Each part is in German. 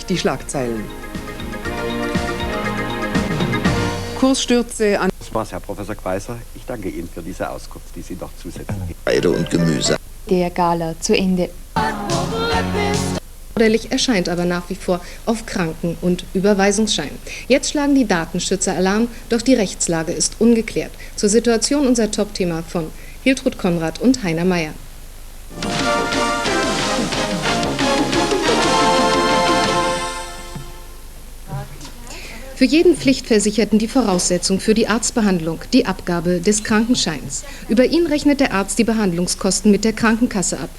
Die Schlagzeilen. Kursstürze an. Das war's, Herr Professor Queißer. Ich danke Ihnen für diese Auskunft, die Sie noch zusätzlich geben. Getreide und Gemüse. Der Gala zu Ende. Erforderlich erscheint aber nach wie vor auf Kranken- und Überweisungsschein. Jetzt schlagen die Datenschützer Alarm, doch die Rechtslage ist ungeklärt. Zur Situation unser Top-Thema von Hiltrud Konrad und Heiner Meyer. Für jeden Pflichtversicherten die Voraussetzung für die Arztbehandlung, die Abgabe des Krankenscheins. Über ihn rechnet der Arzt die Behandlungskosten mit der Krankenkasse ab.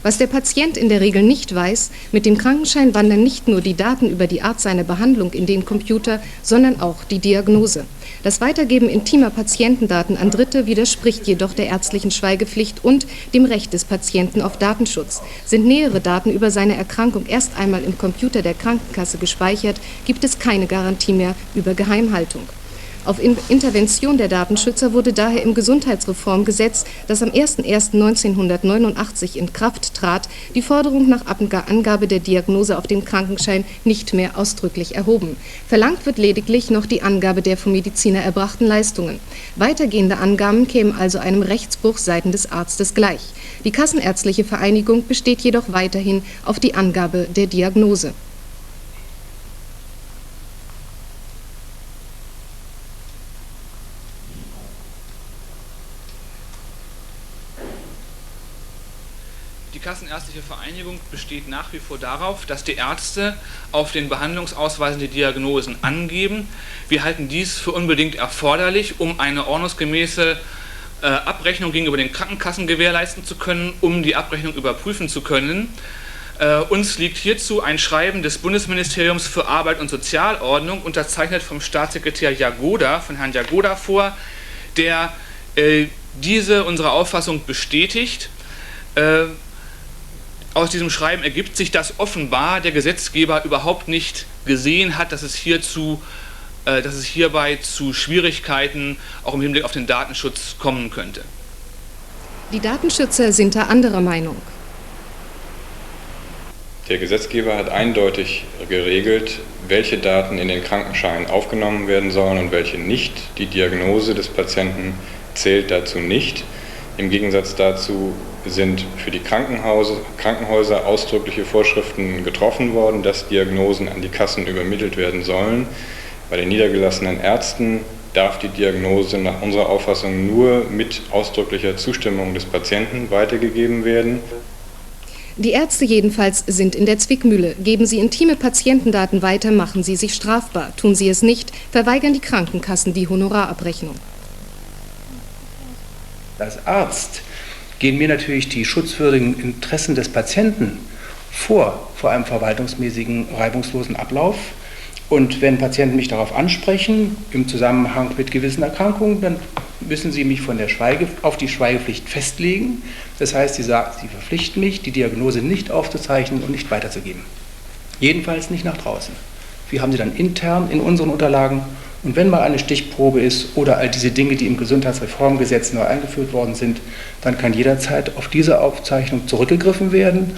Was der Patient in der Regel nicht weiß, mit dem Krankenschein wandern nicht nur die Daten über die Art seiner Behandlung in den Computer, sondern auch die Diagnose. Das Weitergeben intimer Patientendaten an Dritte widerspricht jedoch der ärztlichen Schweigepflicht und dem Recht des Patienten auf Datenschutz. Sind nähere Daten über seine Erkrankung erst einmal im Computer der Krankenkasse gespeichert, gibt es keine Garantie mehr über Geheimhaltung. Auf Intervention der Datenschützer wurde daher im Gesundheitsreformgesetz, das am 01.01.1989 in Kraft trat, die Forderung nach Angabe der Diagnose auf dem Krankenschein nicht mehr ausdrücklich erhoben. Verlangt wird lediglich noch die Angabe der vom Mediziner erbrachten Leistungen. Weitergehende Angaben kämen also einem Rechtsbruch seitens des Arztes gleich. Die Kassenärztliche Vereinigung besteht jedoch weiterhin auf die Angabe der Diagnose. Die Kassenärztliche Vereinigung besteht nach wie vor darauf, dass die Ärzte auf den Behandlungsausweisen die Diagnosen angeben. Wir halten dies für unbedingt erforderlich, um eine ordnungsgemäße Abrechnung gegenüber den Krankenkassen gewährleisten zu können, um die Abrechnung überprüfen zu können. Uns liegt hierzu ein Schreiben des Bundesministeriums für Arbeit und Sozialordnung, unterzeichnet vom Staatssekretär Jagoda, von Herrn Jagoda vor, der diese unsere Auffassung bestätigt. Aus diesem Schreiben ergibt sich, dass offenbar der Gesetzgeber überhaupt nicht gesehen hat, dass es hierbei zu Schwierigkeiten auch im Hinblick auf den Datenschutz kommen könnte. Die Datenschützer sind da anderer Meinung. Der Gesetzgeber hat eindeutig geregelt, welche Daten in den Krankenschein aufgenommen werden sollen und welche nicht. Die Diagnose des Patienten zählt dazu nicht. Im Gegensatz dazu sind für die Krankenhäuser ausdrückliche Vorschriften getroffen worden, dass Diagnosen an die Kassen übermittelt werden sollen. Bei den niedergelassenen Ärzten darf die Diagnose nach unserer Auffassung nur mit ausdrücklicher Zustimmung des Patienten weitergegeben werden. Die Ärzte jedenfalls sind in der Zwickmühle. Geben sie intime Patientendaten weiter, machen sie sich strafbar. Tun sie es nicht, verweigern die Krankenkassen die Honorarabrechnung. Als Arzt gehen mir natürlich die schutzwürdigen Interessen des Patienten vor einem verwaltungsmäßigen, reibungslosen Ablauf. Und wenn Patienten mich darauf ansprechen, im Zusammenhang mit gewissen Erkrankungen, dann müssen sie mich auf die Schweigepflicht festlegen. Das heißt, sie verpflichten mich, die Diagnose nicht aufzuzeichnen und nicht weiterzugeben. Jedenfalls nicht nach draußen. Wir haben sie dann intern in unseren Unterlagen. Und wenn mal eine Stichprobe ist oder all diese Dinge, die im Gesundheitsreformgesetz neu eingeführt worden sind, dann kann jederzeit auf diese Aufzeichnung zurückgegriffen werden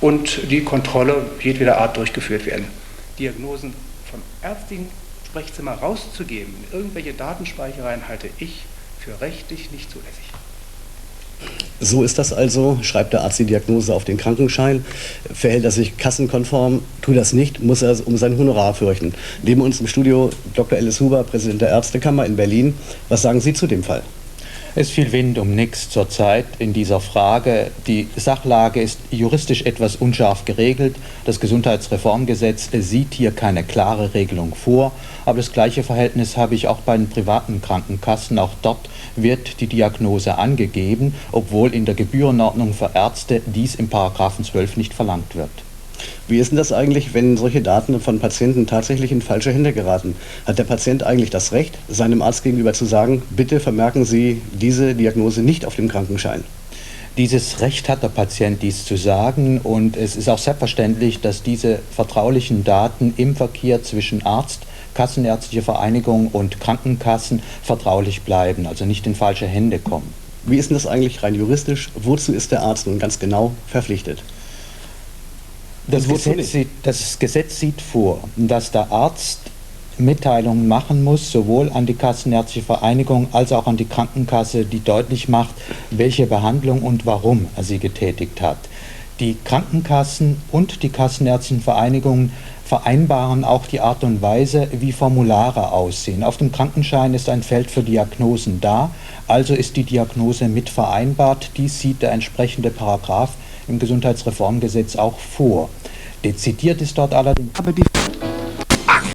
und die Kontrolle jedweder Art durchgeführt werden. Diagnosen vom ärztlichen Sprechzimmer rauszugeben, in irgendwelche Datenspeichereien, halte ich für rechtlich nicht zulässig. So ist das also, schreibt der Arzt die Diagnose auf den Krankenschein, verhält er sich kassenkonform, tut das nicht, muss er um sein Honorar fürchten. Neben uns im Studio Dr. Ellis Huber, Präsident der Ärztekammer in Berlin. Was sagen Sie zu dem Fall? Es ist viel Wind um nichts zurzeit in dieser Frage. Die Sachlage ist juristisch etwas unscharf geregelt. Das Gesundheitsreformgesetz sieht hier keine klare Regelung vor. Aber das gleiche Verhältnis habe ich auch bei den privaten Krankenkassen. Auch dort wird die Diagnose angegeben, obwohl in der Gebührenordnung für Ärzte dies im § 12 nicht verlangt wird. Wie ist denn das eigentlich, wenn solche Daten von Patienten tatsächlich in falsche Hände geraten? Hat der Patient eigentlich das Recht, seinem Arzt gegenüber zu sagen, bitte vermerken Sie diese Diagnose nicht auf dem Krankenschein? Dieses Recht hat der Patient, dies zu sagen, und es ist auch selbstverständlich, dass diese vertraulichen Daten im Verkehr zwischen Arzt, Kassenärztliche Vereinigung und Krankenkassen vertraulich bleiben, also nicht in falsche Hände kommen. Wie ist denn das eigentlich rein juristisch? Wozu ist der Arzt nun ganz genau verpflichtet? Das Gesetz sieht vor, dass der Arzt Mitteilungen machen muss, sowohl an die Kassenärztliche Vereinigung als auch an die Krankenkasse, die deutlich macht, welche Behandlung und warum er sie getätigt hat. Die Krankenkassen und die Kassenärztlichen Vereinigungen vereinbaren auch die Art und Weise, wie Formulare aussehen. Auf dem Krankenschein ist ein Feld für Diagnosen da, also ist die Diagnose mit vereinbart. Dies sieht der entsprechende Paragraph im Gesundheitsreformgesetz auch vor. Dezidiert ist dort allerdings... Aber die